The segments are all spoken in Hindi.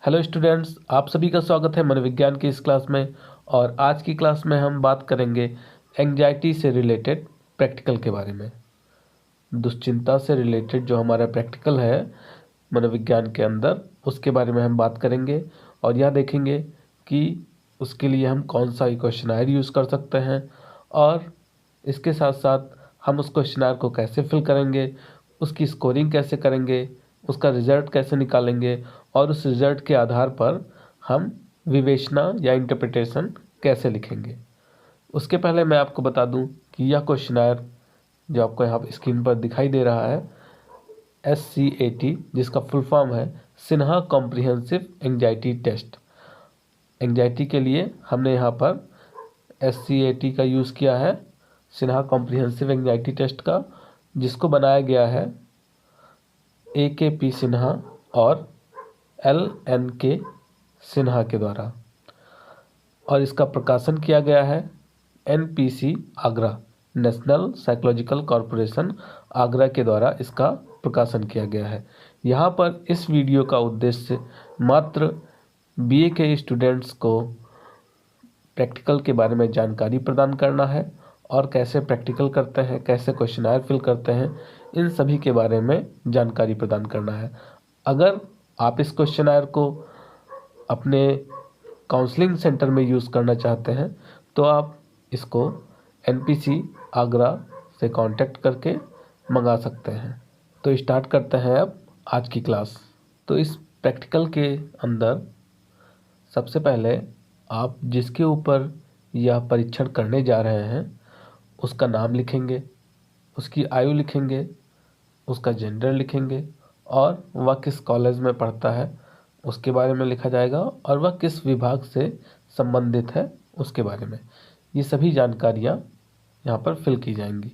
हेलो स्टूडेंट्स, आप सभी का स्वागत है मनोविज्ञान की इस क्लास में। और आज की क्लास में हम बात करेंगे एंग्जाइटी से रिलेटेड प्रैक्टिकल के बारे में। दुश्चिंता से रिलेटेड जो हमारा प्रैक्टिकल है मनोविज्ञान के अंदर, उसके बारे में हम बात करेंगे और यह देखेंगे कि उसके लिए हम कौन सा क्वेश्चनायर यूज़ कर सकते हैं और इसके साथ साथ हम उस क्वेश्चनायर को कैसे फिल करेंगे, उसकी स्कोरिंग कैसे करेंगे, उसका रिज़ल्ट कैसे निकालेंगे और उस रिज़ल्ट के आधार पर हम विवेचना या इंटरप्रिटेशन कैसे लिखेंगे। उसके पहले मैं आपको बता दूं कि यह क्वेश्चनायर जो आपको यहाँ स्क्रीन पर दिखाई दे रहा है SCAT, जिसका फुल फॉर्म है Sinha comprehensive anxiety test. Anxiety के लिए हमने यहाँ पर SCAT का यूज़ किया है, सिन्हा कॉम्प्रिहेंसिव एंग्जाइटी टेस्ट का, जिसको बनाया गया है AKP सिन्हा और LNK सिन्हा के द्वारा और इसका प्रकाशन किया गया है NPC Agra, national psychological corporation Agra के द्वारा इसका प्रकाशन किया गया है। यहाँ पर इस वीडियो का उद्देश्य मात्र BA के स्टूडेंट्स को प्रैक्टिकल के बारे में जानकारी प्रदान करना है और कैसे प्रैक्टिकल करते हैं, कैसे क्वेश्चनायर फिल करते हैं, इन सभी के बारे में जानकारी प्रदान करना है। अगर आप इस क्वेश्चनायर को अपने काउंसलिंग सेंटर में यूज़ करना चाहते हैं तो आप इसको NPC आगरा से कांटेक्ट करके मंगा सकते हैं। तो स्टार्ट करते हैं अब आज की क्लास। तो इस प्रैक्टिकल के अंदर सबसे पहले आप जिसके ऊपर यह परीक्षण करने जा रहे हैं उसका नाम लिखेंगे, उसकी आयु लिखेंगे, उसका जेंडर लिखेंगे और वह किस कॉलेज में पढ़ता है उसके बारे में लिखा जाएगा और वह किस विभाग से संबंधित है उसके बारे में। ये सभी जानकारियाँ यहाँ पर फिल की जाएंगी।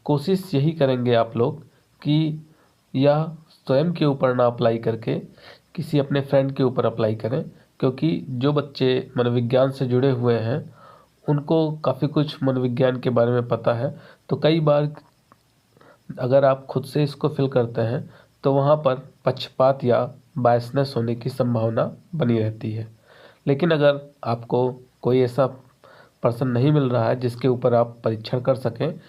कोशिश यही करेंगे आप लोग कि यह स्वयं के ऊपर ना अप्लाई करके किसी अपने फ्रेंड के ऊपर अप्लाई करें, क्योंकि जो बच्चे मनोविज्ञान से जुड़े हुए हैं उनको काफ़ी कुछ मनोविज्ञान के बारे में पता है। तो कई बार अगर आप खुद से इसको फिल करते हैं तो वहाँ पर पक्षपात या बायसनेस होने की संभावना बनी रहती है। लेकिन अगर आपको कोई ऐसा पर्सन नहीं मिल रहा है जिसके ऊपर आप परीक्षण कर सकें,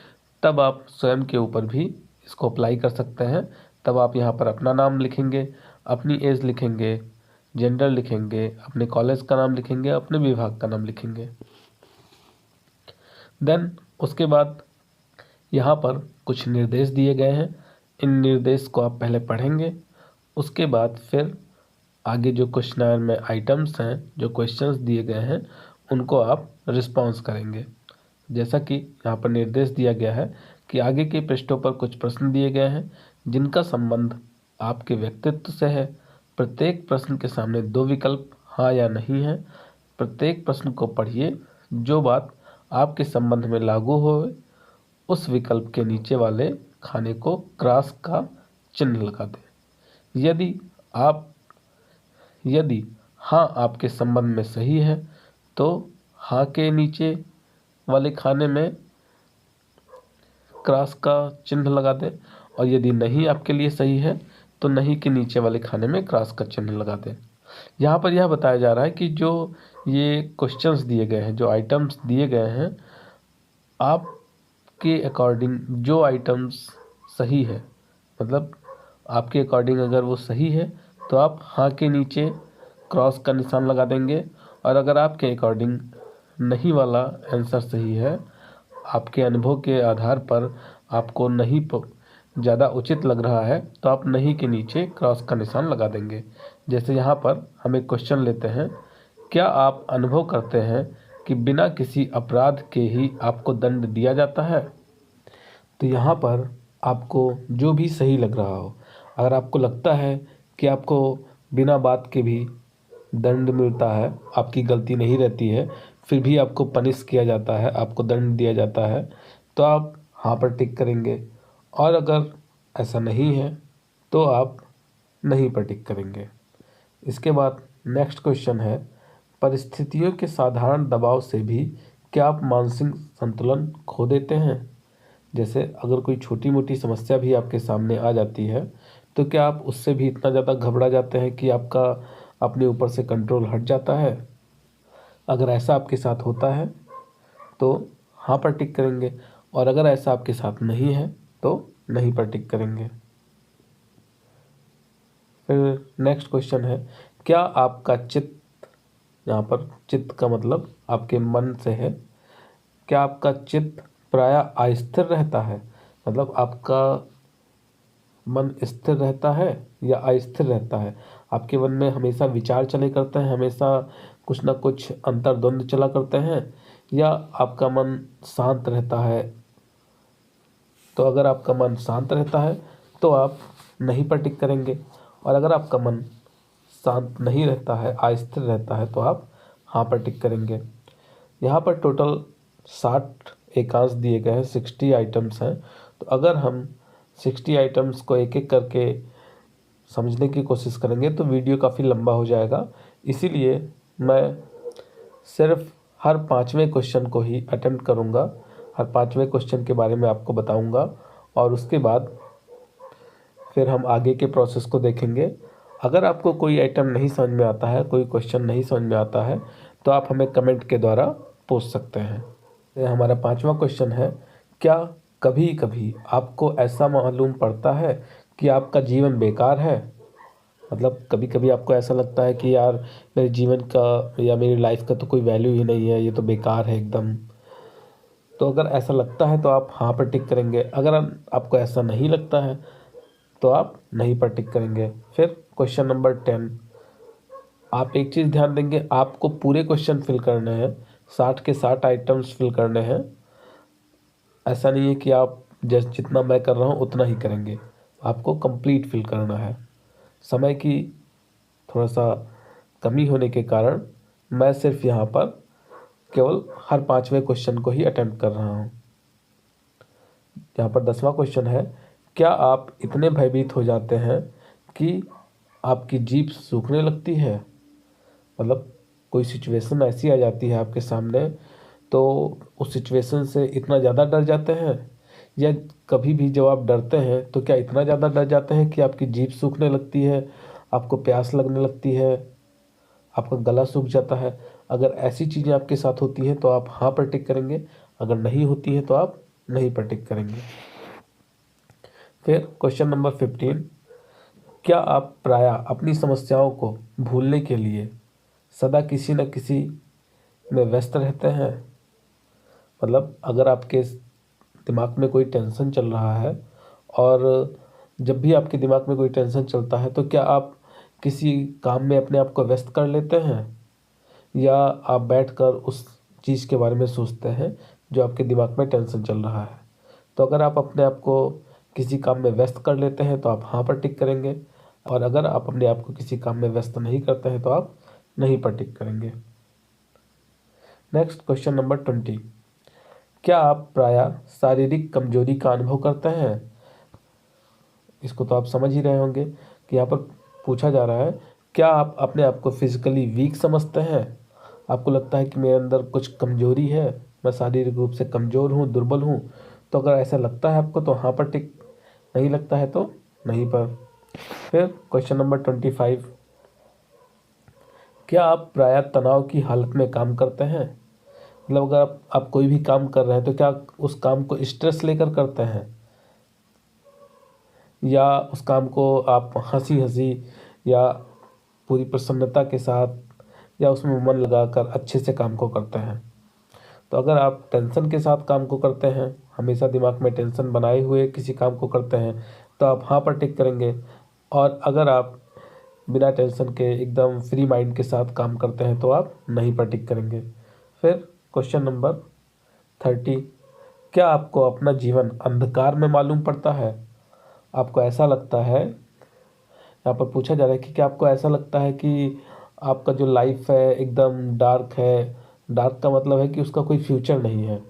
तब आप स्वयं के ऊपर भी इसको अप्लाई कर सकते हैं। तब आप यहाँ पर अपना नाम लिखेंगे, अपनी एज लिखेंगे, जेंडर लिखेंगे, अपने कॉलेज का नाम लिखेंगे, अपने विभाग का नाम लिखेंगे। देन उसके बाद यहाँ पर कुछ निर्देश दिए गए हैं, इन निर्देश को आप पहले पढ़ेंगे। उसके बाद फिर आगे जो क्वेश्चनायर में आइटम्स हैं, जो क्वेश्चंस दिए गए हैं, उनको आप रिस्पॉन्स करेंगे। जैसा कि यहाँ पर निर्देश दिया गया है कि आगे के पृष्ठों पर कुछ प्रश्न दिए गए हैं जिनका संबंध आपके व्यक्तित्व से है। प्रत्येक प्रश्न के सामने 2 विकल्प हाँ या नहीं है। प्रत्येक प्रश्न को पढ़िए, जो बात आपके संबंध में लागू हो उस विकल्प के नीचे वाले खाने को क्रॉस का चिन्ह लगा दें। यदि हाँ आपके संबंध में सही है तो हाँ के नीचे वाले खाने में क्रॉस का चिन्ह लगा दें और यदि नहीं आपके लिए सही है तो नहीं के नीचे वाले खाने में क्रॉस का चिन्ह लगा दें। यहाँ पर यह बताया जा रहा है कि जो ये क्वेश्चंस दिए गए हैं, जो आइटम्स दिए गए हैं, आपके अकॉर्डिंग जो आइटम्स सही है, मतलब आपके अकॉर्डिंग अगर वो सही है तो आप हाँ के नीचे क्रॉस का निशान लगा देंगे और अगर आपके अकॉर्डिंग नहीं वाला आंसर सही है, आपके अनुभव के आधार पर आपको नहीं ज़्यादा उचित लग रहा है, तो आप नहीं के नीचे क्रॉस का निशान लगा देंगे। जैसे यहाँ पर हम एक क्वेश्चन लेते हैं, क्या आप अनुभव करते हैं कि बिना किसी अपराध के ही आपको दंड दिया जाता है? तो यहाँ पर आपको जो भी सही लग रहा हो, अगर आपको लगता है कि आपको बिना बात के भी दंड मिलता है, आपकी गलती नहीं रहती है, फिर भी आपको पनिश किया जाता है, आपको दंड दिया जाता है, तो आप हाँ पर टिक करेंगे। और अगर ऐसा नहीं है तो आप नहीं पर टिक करेंगे। इसके बाद नेक्स्ट क्वेश्चन है, परिस्थितियों के साधारण दबाव से भी क्या आप मानसिक संतुलन खो देते हैं? जैसे अगर कोई छोटी मोटी समस्या भी आपके सामने आ जाती है तो क्या आप उससे भी इतना ज़्यादा घबरा जाते हैं कि आपका अपने ऊपर से कंट्रोल हट जाता है। अगर ऐसा आपके साथ होता है तो हाँ पर टिक करेंगे, और अगर ऐसा आपके साथ नहीं है तो नहीं पर टिक करेंगे। फिर नेक्स्ट क्वेश्चन है, क्या आपका चित्त, यहाँ पर चित्त का मतलब आपके मन से है, क्या आपका चित्त प्रायः अस्थिर रहता है? मतलब आपका मन स्थिर रहता है या अस्थिर रहता है? आपके मन में हमेशा विचार चले करते हैं, हमेशा कुछ ना कुछ अंतर्द्वंद चला करते हैं, या आपका मन शांत रहता है? तो अगर आपका मन शांत रहता है तो आप नहीं पर टिक करेंगे, और अगर आपका मन शांत नहीं रहता है, अस्थिर रहता है, तो आप हाँ पर टिक करेंगे। यहाँ पर टोटल 60 एकांश दिए गए हैं, 60 आइटम्स हैं। तो अगर हम 60 आइटम्स को एक एक करके समझने की कोशिश करेंगे तो वीडियो काफ़ी लंबा हो जाएगा, इसीलिए मैं सिर्फ हर 5वें क्वेश्चन को ही अटेम्प्ट करूँगा, हर 5वें क्वेश्चन के बारे में आपको बताऊँगा, और उसके बाद फिर हम आगे के प्रोसेस को देखेंगे। अगर आपको कोई आइटम नहीं समझ में आता है, कोई क्वेश्चन नहीं समझ में आता है, तो आप हमें कमेंट के द्वारा पूछ सकते हैं। ये हमारा 5वां क्वेश्चन है, क्या कभी कभी आपको ऐसा मालूम पड़ता है कि आपका जीवन बेकार है? मतलब कभी कभी आपको ऐसा लगता है कि यार मेरे जीवन का या मेरी लाइफ का तो कोई वैल्यू ही नहीं है, ये तो बेकार है एकदम। तो अगर ऐसा लगता है तो आप हाँ पर टिक करेंगे, अगर आपको ऐसा नहीं लगता है तो आप नहीं पर टिक करेंगे। फिर क्वेश्चन नंबर 10, आप एक चीज़ ध्यान देंगे, आपको पूरे क्वेश्चन फिल करने हैं, 60 के 60 आइटम्स फिल करने हैं। ऐसा नहीं है कि आप जैसे जितना मैं कर रहा हूँ उतना ही करेंगे, आपको कंप्लीट फिल करना है। समय की थोड़ा सा कमी होने के कारण मैं सिर्फ यहाँ पर केवल हर 5वें क्वेश्चन को ही अटेम्प्ट कर रहा हूँ। यहाँ पर 10वां क्वेश्चन है, क्या आप इतने भयभीत हो जाते हैं कि आपकी जीभ सूखने लगती है? मतलब कोई सिचुएशन ऐसी आ जाती है आपके सामने, तो उस सिचुएशन से इतना ज़्यादा डर जाते हैं, या कभी भी जब आप डरते हैं तो क्या इतना ज़्यादा डर जाते हैं कि आपकी जीभ सूखने लगती है, आपको प्यास लगने लगती है, आपका गला सूख जाता है? अगर ऐसी चीज़ें आपके साथ होती हैं तो आप हाँ पर टिक करेंगे, अगर नहीं होती है तो आप नहीं पर टिक करेंगे। फिर क्वेश्चन नंबर 15, क्या आप प्रायः अपनी समस्याओं को भूलने के लिए सदा किसी न किसी में व्यस्त रहते हैं? मतलब अगर आपके दिमाग में कोई टेंशन चल रहा है, और जब भी आपके दिमाग में कोई टेंशन चलता है तो क्या आप किसी काम में अपने आप को व्यस्त कर लेते हैं, या आप बैठकर उस चीज़ के बारे में सोचते हैं जो आपके दिमाग में टेंशन चल रहा है? तो अगर आप अपने आप को किसी काम में व्यस्त कर लेते हैं तो आप हाँ पर टिक करेंगे, और अगर आप अपने आप को किसी काम में व्यस्त नहीं करते हैं तो आप नहीं पर टिक करेंगे। नेक्स्ट क्वेश्चन नंबर 20, क्या आप प्रायः शारीरिक कमजोरी का अनुभव करते हैं? इसको तो आप समझ ही रहे होंगे कि यहाँ पर पूछा जा रहा है, क्या आप अपने आप को फिजिकली वीक समझते हैं? आपको लगता है कि मेरे अंदर कुछ कमजोरी है, मैं शारीरिक रूप से कमज़ोर हूँ, दुर्बल हूँ? तो अगर ऐसा लगता है आपको तो हाँ पर टिक, नहीं लगता है तो नहीं पर। फिर क्वेश्चन नंबर 25, क्या आप प्रायः तनाव की हालत में काम करते हैं? मतलब अगर आप कोई भी काम कर रहे हैं तो क्या उस काम को स्ट्रेस लेकर करते हैं, या उस काम को आप हंसी हंसी या पूरी प्रसन्नता के साथ या उसमें मन लगाकर अच्छे से काम को करते हैं? तो अगर आप टेंशन के साथ काम को करते हैं, हमेशा दिमाग में टेंशन बनाए हुए किसी काम को करते हैं, तो आप हाँ पर टिक करेंगे, और अगर आप बिना टेंशन के एकदम फ्री माइंड के साथ काम करते हैं तो आप नहीं पर टिक करेंगे। फिर क्वेश्चन नंबर 30, क्या आपको अपना जीवन अंधकार में मालूम पड़ता है? आपको ऐसा लगता है, यहाँ पर पूछा जा रहा है कि क्या आपको ऐसा लगता है कि आपका जो लाइफ है एकदम डार्क है? डार्क का मतलब है कि उसका कोई फ्यूचर नहीं है,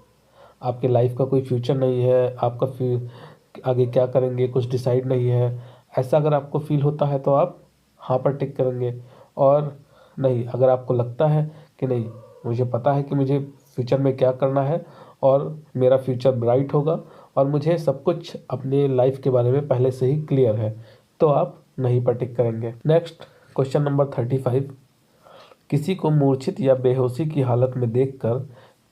आपके लाइफ का कोई फ्यूचर नहीं है, आपका आगे क्या करेंगे कुछ डिसाइड नहीं है। ऐसा अगर आपको फील होता है तो आप हाँ पर टिक करेंगे, और नहीं, अगर आपको लगता है कि नहीं, मुझे पता है कि मुझे फ्यूचर में क्या करना है और मेरा फ्यूचर ब्राइट होगा और मुझे सब कुछ अपने लाइफ के बारे में पहले से ही क्लियर है, तो आप नहीं पर टिक करेंगे। नेक्स्ट क्वेश्चन नंबर 35, किसी को मूर्छित या बेहोशी की हालत में देखकर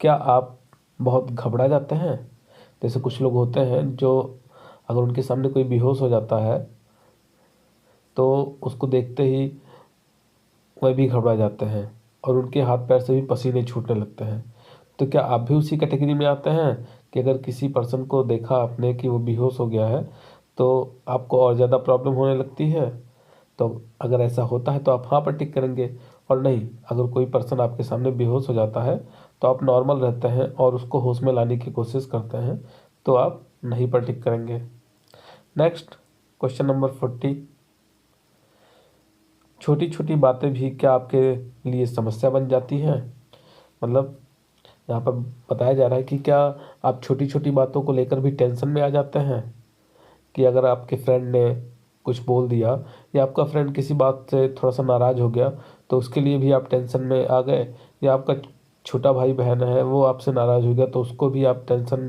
क्या आप बहुत घबरा जाते हैं? जैसे कुछ लोग होते हैं जो अगर उनके सामने कोई बेहोश हो जाता है तो उसको देखते ही वह भी घबरा जाते हैं और उनके हाथ पैर से भी पसीने छूटने लगते हैं। तो क्या आप भी उसी कैटेगरी में आते हैं कि अगर किसी पर्सन को देखा आपने कि वो बेहोश हो गया है तो आपको और ज़्यादा प्रॉब्लम होने लगती है? तो अगर ऐसा होता है तो आप हाँ पर टिक करेंगे, और नहीं, अगर कोई पर्सन आपके सामने बेहोश हो जाता है तो आप नॉर्मल रहते हैं और उसको होश में लाने की कोशिश करते हैं तो आप नहीं पर टिक करेंगे। नेक्स्ट, क्वेश्चन नंबर 40, छोटी छोटी बातें भी क्या आपके लिए समस्या बन जाती हैं? मतलब यहाँ पर बताया जा रहा है कि क्या आप छोटी छोटी बातों को लेकर भी टेंशन में आ जाते हैं? कि अगर आपके फ्रेंड ने कुछ बोल दिया या आपका फ्रेंड किसी बात से थोड़ा सा नाराज़ हो गया तो उसके लिए भी आप टेंशन में आ गए, या आपका छोटा भाई बहन है वो आपसे नाराज़ हो गया तो उसको भी आप टेंशन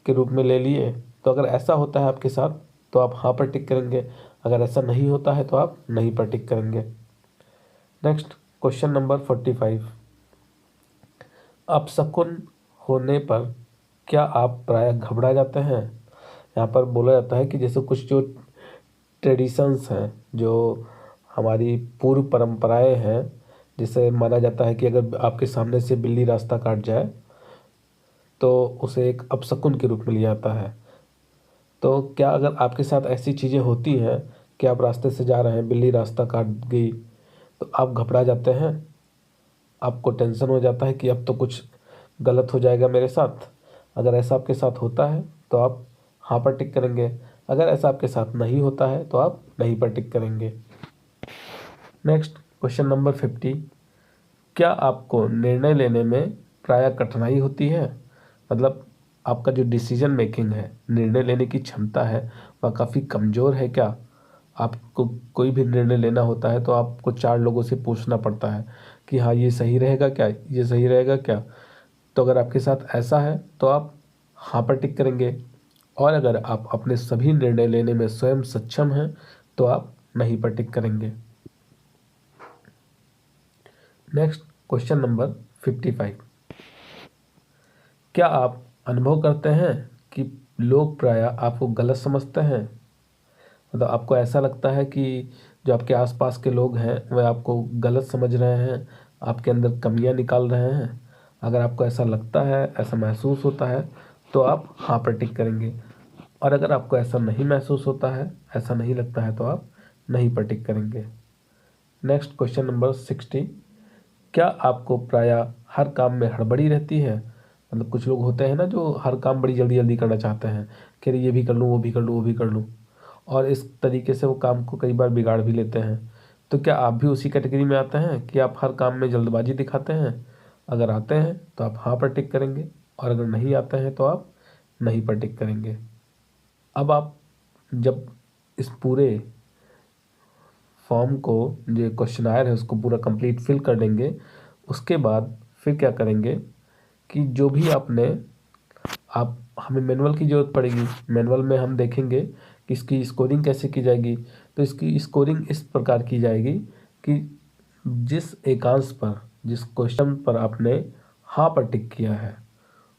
के रूप में ले लिए। तो अगर ऐसा होता है आपके साथ तो आप हाँ पर टिक करेंगे, अगर ऐसा नहीं होता है तो आप नहीं पर टिक करेंगे। नेक्स्ट, क्वेश्चन नंबर 45, अपशकुन होने पर क्या आप प्रायः घबरा जाते हैं? यहाँ पर बोला जाता है कि जैसे कुछ जो ट्रेडिशंस हैं, जो हमारी पूर्व परंपराएं हैं, जिसे माना जाता है कि अगर आपके सामने से बिल्ली रास्ता काट जाए तो उसे एक अपशकुन के रूप में लिया जाता है। तो क्या अगर आपके साथ ऐसी चीज़ें होती हैं कि आप रास्ते से जा रहे हैं, बिल्ली रास्ता काट गई तो आप घबरा जाते हैं, आपको टेंशन हो जाता है कि अब तो कुछ गलत हो जाएगा मेरे साथ? अगर ऐसा आपके साथ होता है तो आप हाँ पर टिक करेंगे, अगर ऐसा आपके साथ नहीं होता है तो आप नहीं पर टिक करेंगे। नेक्स्ट, क्वेश्चन नंबर 50, क्या आपको निर्णय लेने में प्रायः कठिनाई होती है? मतलब आपका जो डिसीजन मेकिंग है, निर्णय लेने की क्षमता है, वह काफ़ी कमज़ोर है क्या? आपको कोई भी निर्णय लेना होता है तो आपको 4 लोगों से पूछना पड़ता है कि हाँ ये सही रहेगा क्या, ये सही रहेगा क्या? तो अगर आपके साथ ऐसा है तो आप हाँ पर टिक करेंगे, और अगर आप अपने सभी निर्णय लेने में स्वयं सक्षम हैं तो आप नहीं पर टिक करेंगे। नेक्स्ट, क्वेश्चन नंबर 55, क्या आप अनुभव करते हैं कि लोग प्रायः आपको गलत समझते हैं? मतलब आपको ऐसा लगता है कि जो आपके आसपास के लोग हैं वह आपको गलत समझ रहे हैं, आपके अंदर कमियां निकाल रहे हैं? अगर आपको ऐसा लगता है, ऐसा महसूस होता है तो आप हाँ पर टिक करेंगे, और अगर आपको ऐसा नहीं महसूस होता है, ऐसा नहीं लगता है तो आप नहीं पर टिक करेंगे। नेक्स्ट, क्वेश्चन नंबर 60, क्या आपको प्रायः हर काम में हड़बड़ी रहती है? मतलब कुछ लोग होते हैं ना जो हर काम बड़ी जल्दी जल्दी करना चाहते हैं कि अरे ये भी कर लूँ, वो भी कर लूँ, वो भी कर लूँ, और इस तरीके से वो काम को कई बार बिगाड़ भी लेते हैं। तो क्या आप भी उसी कैटेगरी में आते हैं कि आप हर काम में जल्दबाजी दिखाते हैं? अगर आते हैं तो आप हाँ पर टिक करेंगे, और अगर नहीं आते हैं तो आप नहीं पर टिक करेंगे। अब आप जब इस पूरे फॉर्म को, जो क्वेश्चनायर है उसको पूरा कंप्लीट फिल कर लेंगे, उसके बाद फिर क्या करेंगे कि जो भी आपने, आप हमें मैनुअल की ज़रूरत पड़ेगी। मैनुअल में हम देखेंगे कि इसकी स्कोरिंग कैसे की जाएगी। तो इसकी स्कोरिंग इस प्रकार की जाएगी कि जिस एकांश पर, जिस क्वेश्चन पर आपने हाँ पर टिक किया है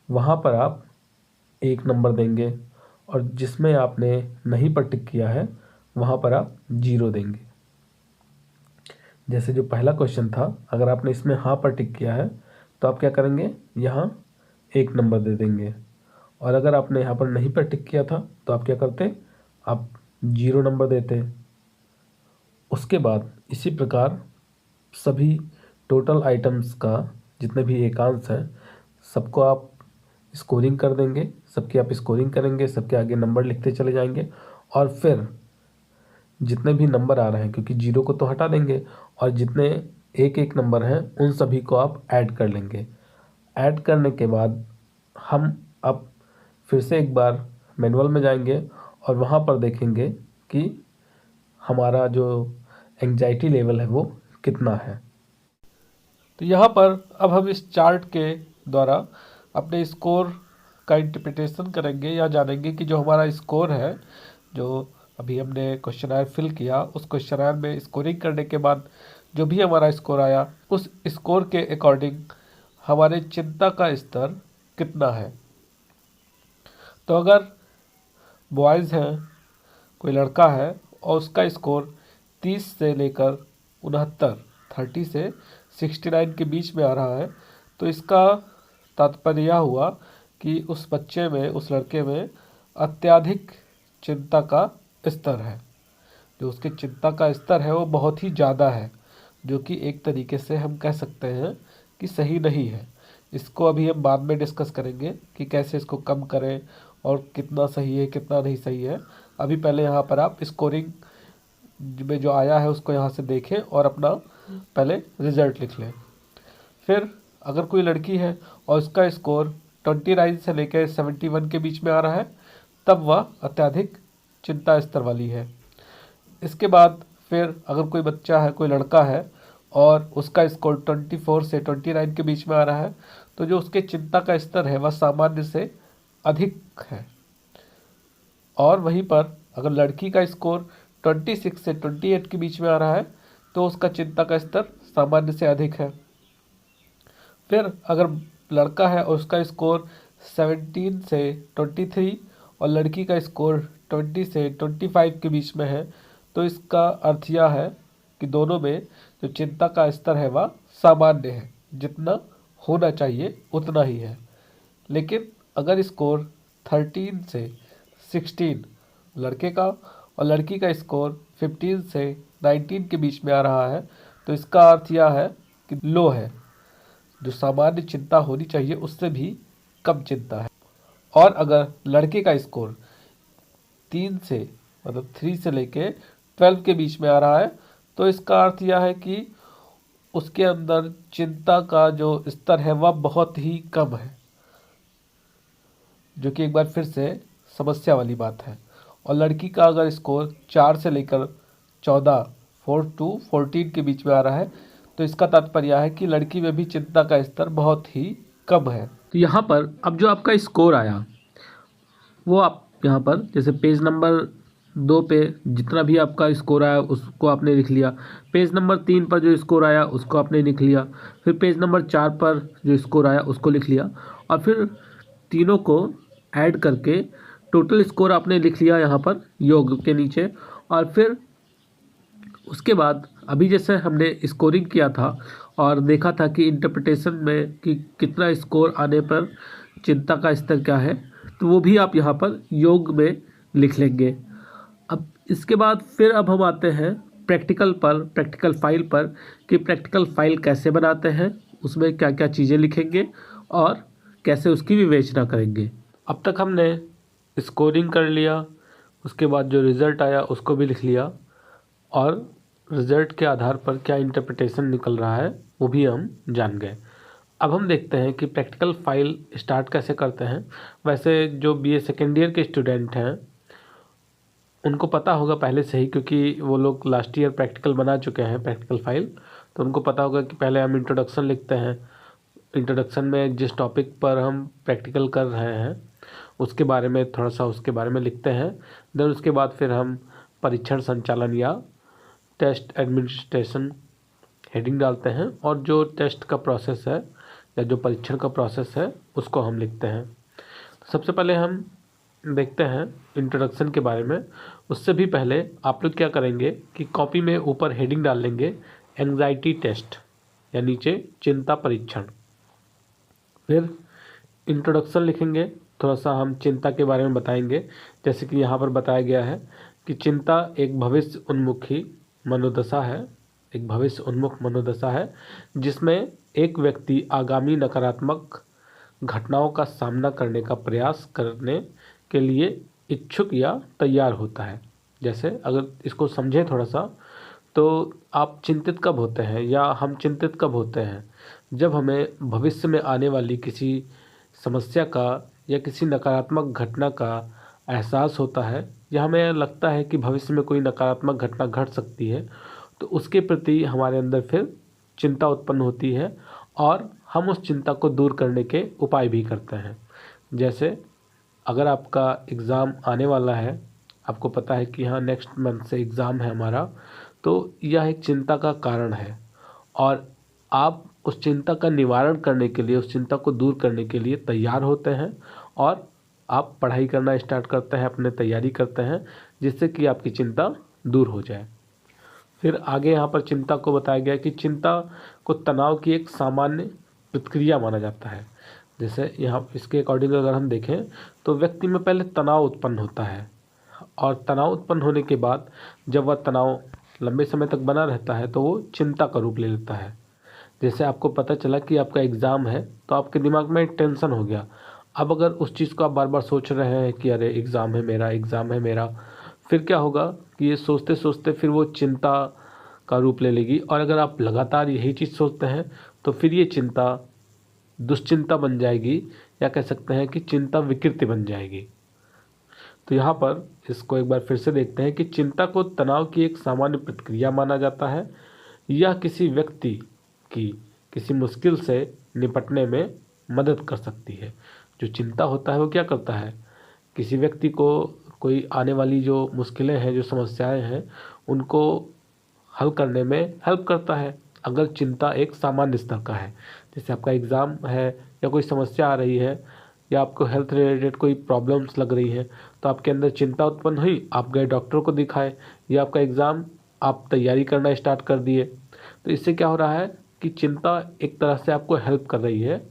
वहाँ पर आप 1 नंबर देंगे, और जिसमें आपने नहीं पर टिक किया है वहाँ पर आप 0 देंगे। जैसे जो पहला क्वेश्चन था, अगर आपने इसमें हाँ पर टिक किया है तो आप क्या करेंगे, यहाँ 1 नंबर दे देंगे, और अगर आपने यहाँ पर नहीं पर टिक किया था तो आप क्या करते, आप 0 नंबर देते। उसके बाद इसी प्रकार सभी टोटल आइटम्स का, जितने भी एकांश हैं, सबको आप स्कोरिंग कर देंगे, सबकी आप स्कोरिंग करेंगे, सबके आगे नंबर लिखते चले जाएंगे, और फिर जितने भी नंबर आ रहे हैं, क्योंकि 0 को तो हटा देंगे, और जितने एक एक नंबर हैं उन सभी को आप ऐड कर लेंगे। ऐड करने के बाद हम अब फिर से एक बार मैनुअल में जाएंगे और वहाँ पर देखेंगे कि हमारा जो एंग्जाइटी लेवल है वो कितना है। तो यहाँ पर अब हम इस चार्ट के द्वारा अपने स्कोर का इंटरप्रिटेशन करेंगे, या जानेंगे कि जो हमारा स्कोर है, जो अभी हमने क्वेश्चनायर फिल किया, उस क्वेश्चनायर में स्कोरिंग करने के बाद जो भी हमारा स्कोर आया, उस स्कोर के अकॉर्डिंग हमारे चिंता का स्तर कितना है। तो अगर बॉयज़ हैं, कोई लड़का है और उसका स्कोर 30 से लेकर 69, 30 से 69 के बीच में आ रहा है, तो इसका तात्पर्य यह हुआ कि उस बच्चे में, उस लड़के में अत्यधिक चिंता का स्तर है। जो उसकी चिंता का स्तर है वो बहुत ही ज़्यादा है, जो कि एक तरीके से हम कह सकते हैं कि सही नहीं है। इसको अभी हम बाद में डिस्कस करेंगे कि कैसे इसको कम करें और कितना सही है कितना नहीं सही है। अभी पहले यहाँ पर आप स्कोरिंग में जो आया है उसको यहाँ से देखें और अपना पहले रिज़ल्ट लिख लें। फिर अगर कोई लड़की है और उसका स्कोर 29 से लेकर 71 के बीच में आ रहा है, तब वह अत्यधिक चिंता स्तर वाली है। इसके बाद फिर अगर कोई बच्चा है, कोई लड़का है और उसका स्कोर 24 से 29 के बीच में आ रहा है, तो जो उसके चिंता का स्तर है वह सामान्य से अधिक है। और वहीं पर अगर लड़की का स्कोर 26 से 28 के बीच में आ रहा है, तो उसका चिंता का स्तर सामान्य से अधिक है। फिर अगर लड़का है और उसका स्कोर 17 से 23 और लड़की का स्कोर 20 से 25 के बीच में है, तो इसका अर्थ यह है कि दोनों में जो चिंता का स्तर है वह सामान्य है, जितना होना चाहिए उतना ही है। लेकिन अगर स्कोर 13 से 16 लड़के का और लड़की का स्कोर 15 से 19 के बीच में आ रहा है, तो इसका अर्थ यह है कि लो है, जो सामान्य चिंता होनी चाहिए उससे भी कम चिंता है। और अगर लड़के का स्कोर 3 से मतलब 3 से लेके 12 के बीच में आ रहा है, तो इसका अर्थ यह है कि उसके अंदर चिंता का जो स्तर है वह बहुत ही कम है, जो कि एक बार फिर से समस्या वाली बात है। और लड़की का अगर स्कोर 4 से लेकर 14 4 टू 14 के बीच में आ रहा है, तो इसका तात्पर्य है कि लड़की में भी चिंता का स्तर बहुत ही कम है। तो यहाँ पर अब जो आपका स्कोर आया वो आप यहाँ पर जैसे पेज नंबर 2 पे जितना भी आपका स्कोर आया उसको आपने लिख लिया, पेज नंबर 3 पर जो स्कोर आया उसको आपने लिख लिया, फिर पेज नंबर 4 पर जो स्कोर आया उसको लिख लिया, और फिर तीनों को ऐड करके टोटल स्कोर आपने लिख लिया यहाँ पर योग के नीचे। और फिर उसके बाद अभी जैसे हमने स्कोरिंग किया था और देखा था कि इंटरप्रिटेशन में कि कितना स्कोर आने पर चिंता का स्तर क्या है, तो वो भी आप यहाँ पर योग में लिख लेंगे। अब इसके बाद फिर अब हम आते हैं प्रैक्टिकल पर, प्रैक्टिकल फाइल पर, कि प्रैक्टिकल फाइल कैसे बनाते हैं, उसमें क्या क्या चीज़ें लिखेंगे और कैसे उसकी विवेचना करेंगे। अब तक हमने स्कोरिंग कर लिया, उसके बाद जो रिज़ल्ट आया उसको भी लिख लिया, और रिज़ल्ट के आधार पर क्या इंटरप्रिटेशन निकल रहा है वो भी हम जान गए। अब हम देखते हैं कि प्रैक्टिकल फाइल स्टार्ट कैसे करते हैं। वैसे जो बीए सेकेंड ईयर के स्टूडेंट हैं उनको पता होगा पहले से ही, क्योंकि वो लोग लास्ट ईयर प्रैक्टिकल बना चुके हैं प्रैक्टिकल फाइल, तो उनको पता होगा कि पहले हम इंट्रोडक्शन लिखते हैं। इंट्रोडक्शन में जिस टॉपिक पर हम प्रैक्टिकल कर रहे हैं उसके बारे में थोड़ा सा उसके बारे में लिखते हैं। देन उसके बाद फिर हम परीक्षण संचालन या टेस्ट एडमिनिस्ट्रेशन हेडिंग डालते हैं, और जो टेस्ट का प्रोसेस है या जो परीक्षण का प्रोसेस है उसको हम लिखते हैं। सबसे पहले हम देखते हैं इंट्रोडक्शन के बारे में। उससे भी पहले आप लोग क्या करेंगे कि कॉपी में ऊपर हेडिंग डाल लेंगे एंग्जाइटी टेस्ट या नीचे चिंता परीक्षण। फिर इंट्रोडक्शन लिखेंगे, थोड़ा सा हम चिंता के बारे में बताएंगे। जैसे कि यहाँ पर बताया गया है कि चिंता एक भविष्य उन्मुखी मनोदशा है, एक भविष्य उन्मुख मनोदशा है जिसमें एक व्यक्ति आगामी नकारात्मक घटनाओं का सामना करने का प्रयास करने के लिए इच्छुक या तैयार होता है। जैसे अगर इसको समझें थोड़ा सा, तो आप चिंतित कब होते हैं या हम चिंतित कब होते हैं, जब हमें भविष्य में आने वाली किसी समस्या का या किसी नकारात्मक घटना का एहसास होता है, या हमें लगता है कि भविष्य में कोई नकारात्मक घटना घट सकती है, तो उसके प्रति हमारे अंदर फिर चिंता उत्पन्न होती है और हम उस चिंता को दूर करने के उपाय भी करते हैं। जैसे अगर आपका एग्ज़ाम आने वाला है, आपको पता है कि हाँ नेक्स्ट मंथ से एग्ज़ाम है हमारा, तो यह एक चिंता का कारण है। और आप उस चिंता का निवारण करने के लिए, उस चिंता को दूर करने के लिए तैयार होते हैं और आप पढ़ाई करना स्टार्ट करते हैं, अपने तैयारी करते हैं, जिससे कि आपकी चिंता दूर हो जाए। फिर आगे यहाँ पर चिंता को बताया गया कि चिंता को तनाव की एक सामान्य प्रतिक्रिया माना जाता है। जैसे यहाँ इसके अकॉर्डिंग अगर हम देखें तो व्यक्ति में पहले तनाव उत्पन्न होता है, और तनाव उत्पन्न होने के बाद जब वह तनाव लंबे समय तक बना रहता है तो वो चिंता का रूप ले लेता है। जैसे आपको पता चला कि आपका एग्ज़ाम है, तो आपके दिमाग में एक टेंशन हो गया। अब अगर उस चीज़ को आप बार बार सोच रहे हैं कि अरे एग्ज़ाम है मेरा, एग्ज़ाम है मेरा, फिर क्या होगा कि ये सोचते सोचते फिर वो चिंता का रूप ले लेगी। और अगर आप लगातार यही चीज़ सोचते हैं तो फिर ये चिंता दुश्चिंता बन जाएगी, या कह सकते हैं कि चिंता विकृति बन जाएगी। तो यहाँ पर इसको एक बार फिर से देखते हैं कि चिंता को तनाव की एक सामान्य प्रतिक्रिया माना जाता है। यह किसी व्यक्ति की किसी मुश्किल से निपटने में मदद कर सकती है। जो चिंता होता है वो क्या करता है, किसी व्यक्ति को कोई आने वाली जो मुश्किलें हैं, जो समस्याएं हैं, उनको हल करने में हेल्प करता है। अगर चिंता एक सामान्य स्तर का है, जैसे आपका एग्ज़ाम है या कोई समस्या आ रही है या आपको हेल्थ रिलेटेड कोई प्रॉब्लम्स लग रही है, तो आपके अंदर चिंता उत्पन्न हुई, आप गए डॉक्टर को दिखाए, या आपका एग्ज़ाम आप तैयारी करना स्टार्ट कर दिए। तो इससे क्या हो रहा है कि चिंता एक तरह से आपको हेल्प कर रही है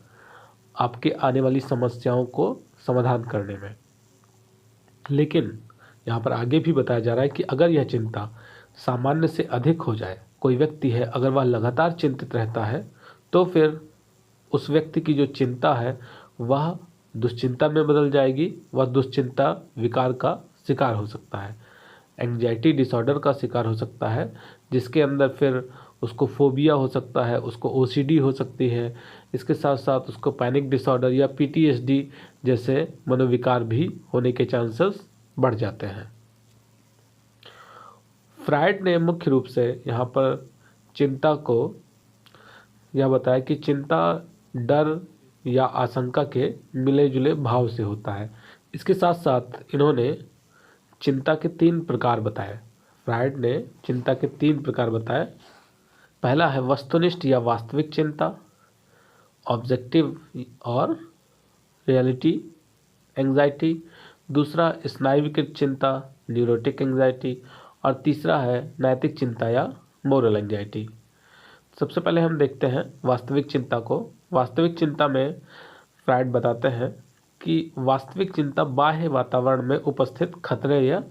आपके आने वाली समस्याओं को समाधान करने में। लेकिन यहाँ पर आगे भी बताया जा रहा है कि अगर यह चिंता सामान्य से अधिक हो जाए, कोई व्यक्ति है अगर वह लगातार चिंतित रहता है, तो फिर उस व्यक्ति की जो चिंता है वह दुश्चिंता में बदल जाएगी। वह दुश्चिंता विकार का शिकार हो सकता है, एंग्जाइटी डिसऑर्डर का शिकार हो सकता है, जिसके अंदर फिर उसको फोबिया हो सकता है, उसको ओसीडी हो सकती है। इसके साथ साथ उसको पैनिक डिसऑर्डर या पीटीएसडी जैसे मनोविकार भी होने के चांसेस बढ़ जाते हैं। फ्रायड ने मुख्य रूप से यहाँ पर चिंता को यह बताया कि चिंता डर या आशंका के मिले जुले भाव से होता है। इसके साथ साथ इन्होंने चिंता के 3 प्रकार बताए। फ्रायड ने चिंता के 3 प्रकार बताए। पहला है वस्तुनिष्ठ या वास्तविक चिंता, ऑब्जेक्टिव और रियलिटी एंग्जाइटी। दूसरा स्नायुविकृत चिंता, न्यूरोटिक एंग्जाइटी। और तीसरा है नैतिक चिंता या मोरल एंग्जाइटी। सबसे पहले हम देखते हैं वास्तविक चिंता को। वास्तविक चिंता में फ्रायड बताते हैं कि वास्तविक चिंता बाह्य वातावरण में उपस्थित खतरे या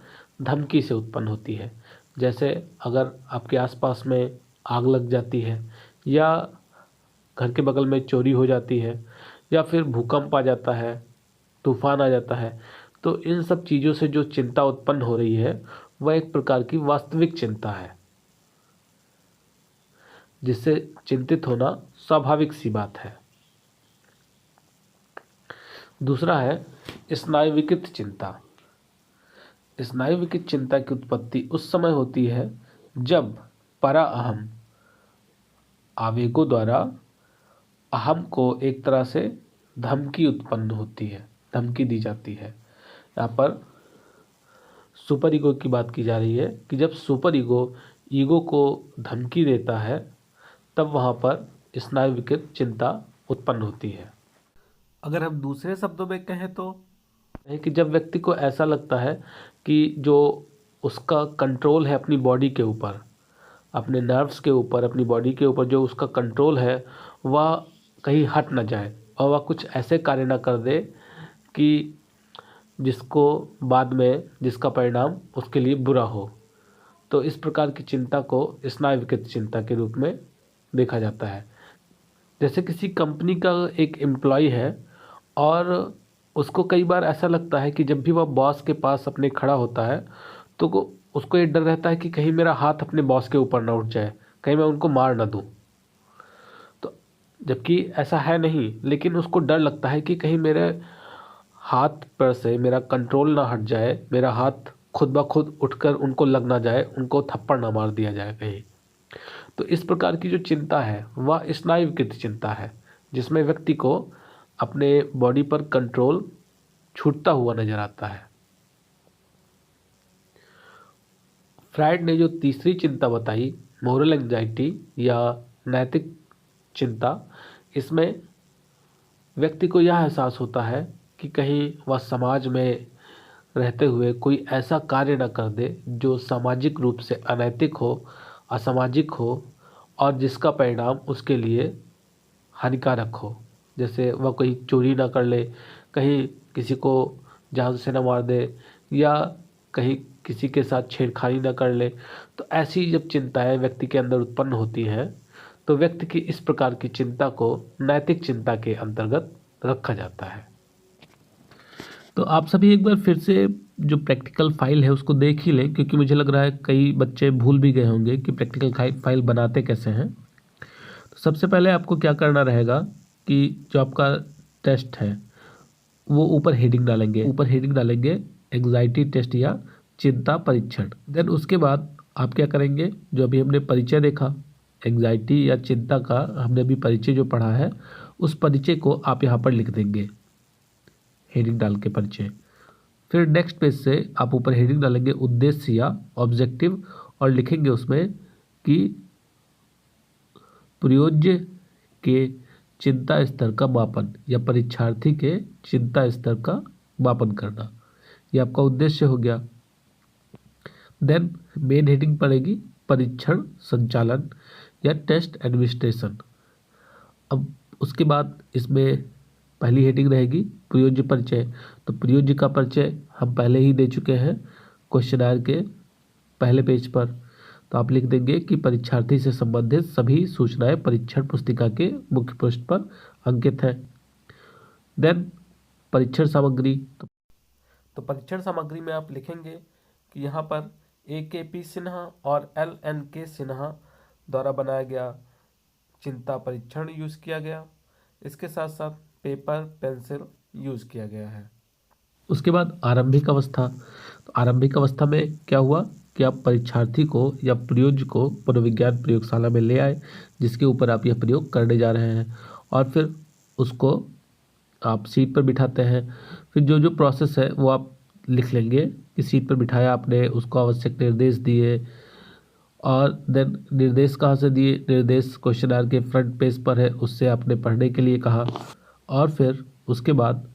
धमकी से उत्पन्न होती है। जैसे अगर आपके आसपास में आग लग जाती है, या घर के बगल में चोरी हो जाती है, या फिर भूकंप आ जाता है, तूफान आ जाता है, तो इन सब चीज़ों से जो चिंता उत्पन्न हो रही है वह एक प्रकार की वास्तविक चिंता है, जिससे चिंतित होना स्वाभाविक सी बात है। दूसरा है स्नायुविकृत चिंता। स्नायुविकृत चिंता की उत्पत्ति उस समय होती है जब परा अहम आवेगों द्वारा अहम को एक तरह से धमकी उत्पन्न होती है, धमकी दी जाती है। यहाँ पर सुपर ईगो की बात की जा रही है कि जब सुपर ईगो को धमकी देता है, तब वहाँ पर स्नायुविकृत चिंता उत्पन्न होती है। अगर हम दूसरे शब्दों में कहें तो है कि जब व्यक्ति को ऐसा लगता है कि जो उसका कंट्रोल है अपनी बॉडी के ऊपर, अपने नर्व्स के ऊपर, अपनी बॉडी के ऊपर जो उसका कंट्रोल है वह कहीं हट ना जाए, और वह कुछ ऐसे कार्य ना कर दे कि जिसको बाद में जिसका परिणाम उसके लिए बुरा हो। तो इस प्रकार की चिंता को स्नायुविकृत चिंता के रूप में देखा जाता है। जैसे किसी कंपनी का एक एम्प्लॉय है और उसको कई बार ऐसा लगता है कि जब भी वह बॉस के पास अपने खड़ा होता है तो उसको ये डर रहता है कि कहीं मेरा हाथ अपने बॉस के ऊपर ना उठ जाए, कहीं मैं उनको मार ना दूं। तो जबकि ऐसा है नहीं, लेकिन उसको डर लगता है कि कहीं मेरे हाथ पर से मेरा कंट्रोल ना हट जाए, मेरा हाथ खुद ब खुद उठकर उनको लग ना जाए, उनको थप्पड़ ना मार दिया जाए कहीं। तो इस प्रकार की जो चिंता है वह स्नायुविकृत चिंता है, जिसमें व्यक्ति को अपने बॉडी पर कंट्रोल छूटता हुआ नजर आता है। फ्रायड ने जो तीसरी चिंता बताई, मोरल एंजाइटी या नैतिक चिंता, इसमें व्यक्ति को यह एहसास होता है कि कहीं वह समाज में रहते हुए कोई ऐसा कार्य न कर दे जो सामाजिक रूप से अनैतिक हो, असामाजिक हो और जिसका परिणाम उसके लिए हानिकारक हो। जैसे वह कोई चोरी ना कर ले, कहीं किसी को जान से ना मार दे या कहीं किसी के साथ छेड़खानी ना कर ले। तो ऐसी जब चिंताएं व्यक्ति के अंदर उत्पन्न होती हैं तो व्यक्ति की इस प्रकार की चिंता को नैतिक चिंता के अंतर्गत रखा जाता है। तो आप सभी एक बार फिर से जो प्रैक्टिकल फाइल है उसको देख ही लें, क्योंकि मुझे लग रहा है कई बच्चे भूल भी गए होंगे कि प्रैक्टिकल फाइल बनाते कैसे हैं। तो सबसे पहले आपको क्या करना रहेगा कि जो आपका टेस्ट है वो ऊपर हेडिंग डालेंगे एंग्जाइटी टेस्ट या चिंता परीक्षण। देन उसके बाद आप क्या करेंगे, जो अभी हमने परिचय देखा एंग्जाइटी या चिंता का, हमने अभी परिचय जो पढ़ा है उस परिचय को आप यहाँ पर लिख देंगे हेडिंग डाल के परिचय। फिर नेक्स्ट पेज से आप ऊपर हेडिंग डालेंगे उद्देश्य या ऑब्जेक्टिव और लिखेंगे उसमें कि प्रयोज्य के चिंता स्तर का मापन या परीक्षार्थी के चिंता स्तर का मापन करना, ये आपका उद्देश्य हो गया। देन मेन हेडिंग पड़ेगी परीक्षण संचालन या टेस्ट एडमिनिस्ट्रेशन। अब उसके बाद इसमें पहली हेडिंग रहेगी प्रयोज्य परिचय। तो प्रयोज्य का परिचय हम पहले ही दे चुके हैं क्वेश्चनर के पहले पेज पर। तो आप लिख देंगे कि परीक्षार्थी से संबंधित सभी सूचनाएं परीक्षण पुस्तिका के मुख्य पृष्ठ पर अंकित है। देन परीक्षण सामग्री, तो परीक्षण सामग्री में आप लिखेंगे कि यहाँ पर AKP सिन्हा और LNK सिन्हा द्वारा बनाया गया चिंता परीक्षण यूज़ किया गया। इसके साथ साथ पेपर पेंसिल यूज़ किया गया है। उसके बाद आरंभिक अवस्था। तो आरंभिक अवस्था में क्या हुआ कि आप परीक्षार्थी को या प्रयोज्य को मनोविज्ञान प्रयोगशाला में ले आए जिसके ऊपर आप यह प्रयोग करने जा रहे हैं, और फिर उसको आप सीट पर बिठाते हैं। फिर जो जो प्रोसेस है वो आप लिख लेंगे कि सीट पर बिठाया आपने, उसको आवश्यक निर्देश दिए, और देन निर्देश कहाँ से दिए, निर्देश क्वेश्चनर के फ्रंट पेज पर है, उससे आपने पढ़ने के लिए कहा। और फिर उसके बाद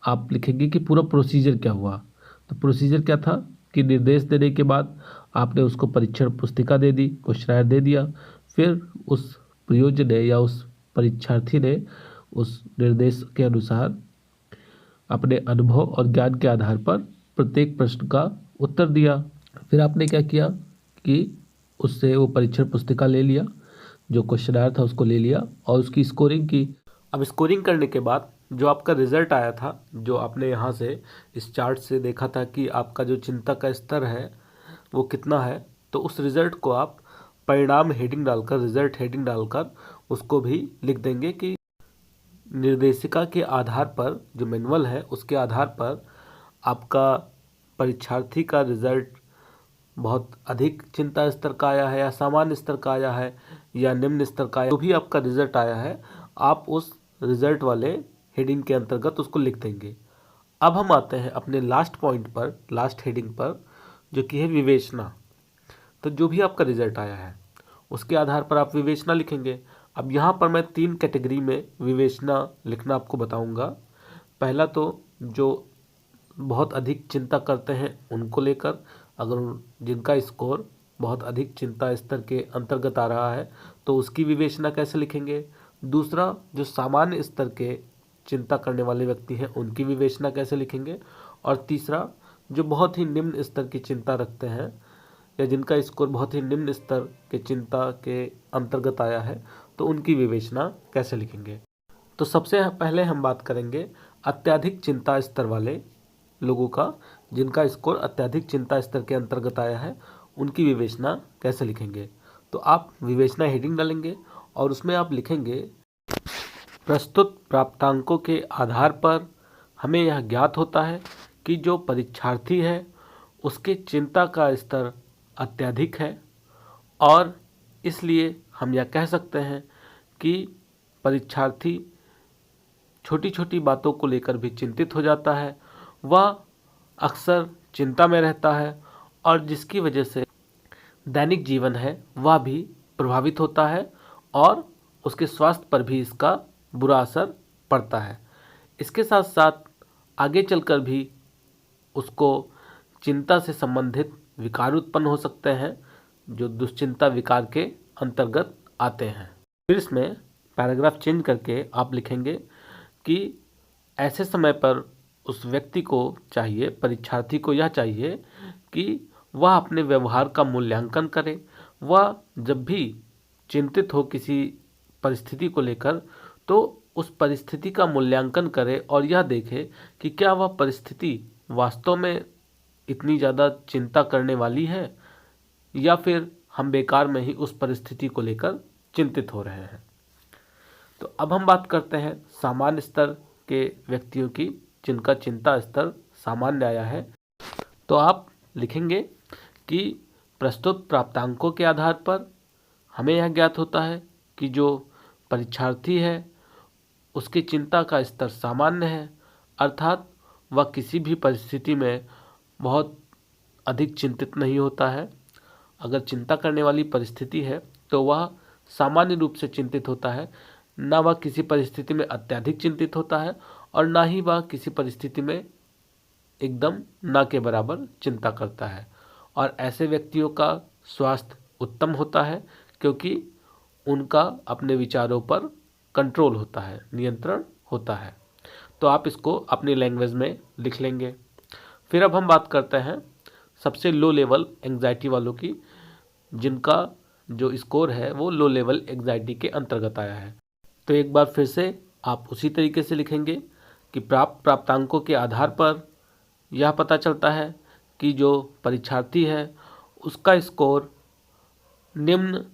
आप लिखेंगे कि पूरा प्रोसीजर क्या हुआ। तो प्रोसीजर क्या था कि निर्देश देने के बाद आपने उसको परीक्षण पुस्तिका दे दी, क्वेश्चनर दे दिया, फिर उस प्रयोज्य ने या उस परीक्षार्थी ने उस निर्देश के अनुसार अपने अनुभव और ज्ञान के आधार पर प्रत्येक प्रश्न का उत्तर दिया। फिर आपने क्या किया कि उससे वो परीक्षण पुस्तिका ले लिया, जो क्वेश्चनर था उसको ले लिया और उसकी स्कोरिंग की। अब स्कोरिंग करने के बाद जो आपका रिजल्ट आया था, जो आपने यहाँ से इस चार्ट से देखा था कि आपका जो चिंता का स्तर है वो कितना है, तो उस रिज़ल्ट को आप परिणाम हेडिंग डालकर, रिज़ल्ट हेडिंग डालकर उसको भी लिख देंगे कि निर्देशिका के आधार पर, जो मैनुअल है उसके आधार पर आपका परीक्षार्थी का रिज़ल्ट बहुत अधिक चिंता स्तर का आया है या सामान्य स्तर का आया है या निम्न स्तर का आया, जो भी आपका रिज़ल्ट आया है आप उस रिज़ल्ट वाले हेडिंग के अंतर्गत उसको लिख देंगे। अब हम आते हैं अपने लास्ट पॉइंट पर, लास्ट हेडिंग पर, जो कि है विवेचना। तो जो भी आपका रिज़ल्ट आया है उसके आधार पर आप विवेचना लिखेंगे। अब यहाँ पर मैं 3 कैटेगरी में विवेचना लिखना आपको बताऊँगा। पहला तो जो बहुत अधिक चिंता करते हैं उनको लेकर, अगर जिनका स्कोर बहुत अधिक चिंता स्तर के अंतर्गत आ रहा है तो उसकी विवेचना कैसे लिखेंगे। दूसरा, जो सामान्य स्तर के चिंता करने वाले व्यक्ति हैं उनकी विवेचना कैसे लिखेंगे। और तीसरा, जो बहुत ही निम्न स्तर की चिंता रखते हैं या जिनका स्कोर बहुत ही निम्न स्तर के चिंता के अंतर्गत आया है तो उनकी विवेचना कैसे लिखेंगे। तो सबसे पहले हम बात करेंगे अत्यधिक चिंता स्तर वाले लोगों का, जिनका स्कोर अत्यधिक चिंता स्तर के अंतर्गत आया है, उनकी विवेचना कैसे लिखेंगे। तो आप विवेचना हेडिंग डालेंगे और उसमें आप लिखेंगे प्रस्तुत प्राप्तांकों के आधार पर हमें यह ज्ञात होता है कि जो परीक्षार्थी है उसके चिंता का स्तर अत्यधिक है, और इसलिए हम यह कह सकते हैं कि परीक्षार्थी छोटी छोटी बातों को लेकर भी चिंतित हो जाता है, वह अक्सर चिंता में रहता है, और जिसकी वजह से दैनिक जीवन है वह भी प्रभावित होता है और उसके स्वास्थ्य पर भी इसका बुरा असर पड़ता है। इसके साथ साथ आगे चलकर भी उसको चिंता से संबंधित विकार उत्पन्न हो सकते हैं, जो दुश्चिंता विकार के अंतर्गत आते हैं। फिर इसमें पैराग्राफ चेंज करके आप लिखेंगे कि ऐसे समय पर उस व्यक्ति को चाहिए, परीक्षार्थी को यह चाहिए कि वह अपने व्यवहार का मूल्यांकन करे। वह जब भी चिंतित हो किसी परिस्थिति को लेकर तो उस परिस्थिति का मूल्यांकन करे और यह देखे कि क्या वह परिस्थिति वास्तव में इतनी ज़्यादा चिंता करने वाली है या फिर हम बेकार में ही उस परिस्थिति को लेकर चिंतित हो रहे हैं। तो अब हम बात करते हैं सामान्य स्तर के व्यक्तियों की, जिनका चिंता स्तर सामान्य आया है। तो आप लिखेंगे कि प्रस्तुत प्राप्तांकों के आधार पर हमें यह ज्ञात होता है कि जो परीक्षार्थी है उसकी चिंता का स्तर सामान्य है, अर्थात वह किसी भी परिस्थिति में बहुत अधिक चिंतित नहीं होता है। अगर चिंता करने वाली परिस्थिति है तो वह सामान्य रूप से चिंतित होता है, ना वह किसी परिस्थिति में अत्यधिक चिंतित होता है और ना ही वह किसी परिस्थिति में एकदम ना के बराबर चिंता करता है। और ऐसे व्यक्तियों का स्वास्थ्य उत्तम होता है क्योंकि उनका अपने विचारों पर कंट्रोल होता है, नियंत्रण होता है। तो आप इसको अपनी लैंग्वेज में लिख लेंगे। फिर अब हम बात करते हैं सबसे लो लेवल एंग्जाइटी वालों की, जिनका जो स्कोर है वो लो लेवल एंग्जाइटी के अंतर्गत आया है। तो एक बार फिर से आप उसी तरीके से लिखेंगे कि प्राप्तांकों के आधार पर यह पता चलता है कि जो परीक्षार्थी है उसका स्कोर निम्न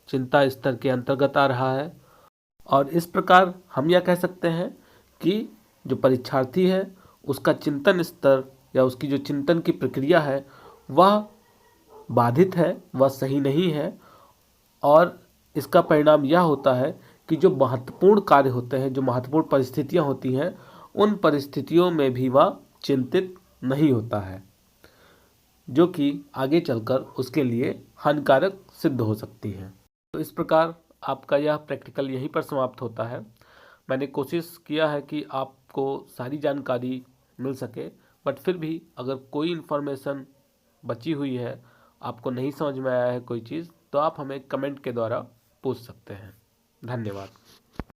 चिंता स्तर के अंतर्गत आ रहा है। और इस प्रकार हम यह कह सकते हैं कि जो परीक्षार्थी है उसका चिंतन स्तर या उसकी जो चिंतन की प्रक्रिया है वह बाधित है, वह सही नहीं है। और इसका परिणाम यह होता है कि जो महत्वपूर्ण कार्य होते हैं, जो महत्वपूर्ण परिस्थितियां होती हैं, उन परिस्थितियों में भी वह चिंतित नहीं होता है, जो कि आगे चलकर उसके लिए हानिकारक सिद्ध हो सकती है। तो इस प्रकार आपका यह प्रैक्टिकल यहीं पर समाप्त होता है। मैंने कोशिश किया है कि आपको सारी जानकारी मिल सके, बट फिर भी अगर कोई इन्फॉर्मेशन बची हुई है, आपको नहीं समझ में आया है कोई चीज़, तो आप हमें कमेंट के द्वारा पूछ सकते हैं। धन्यवाद।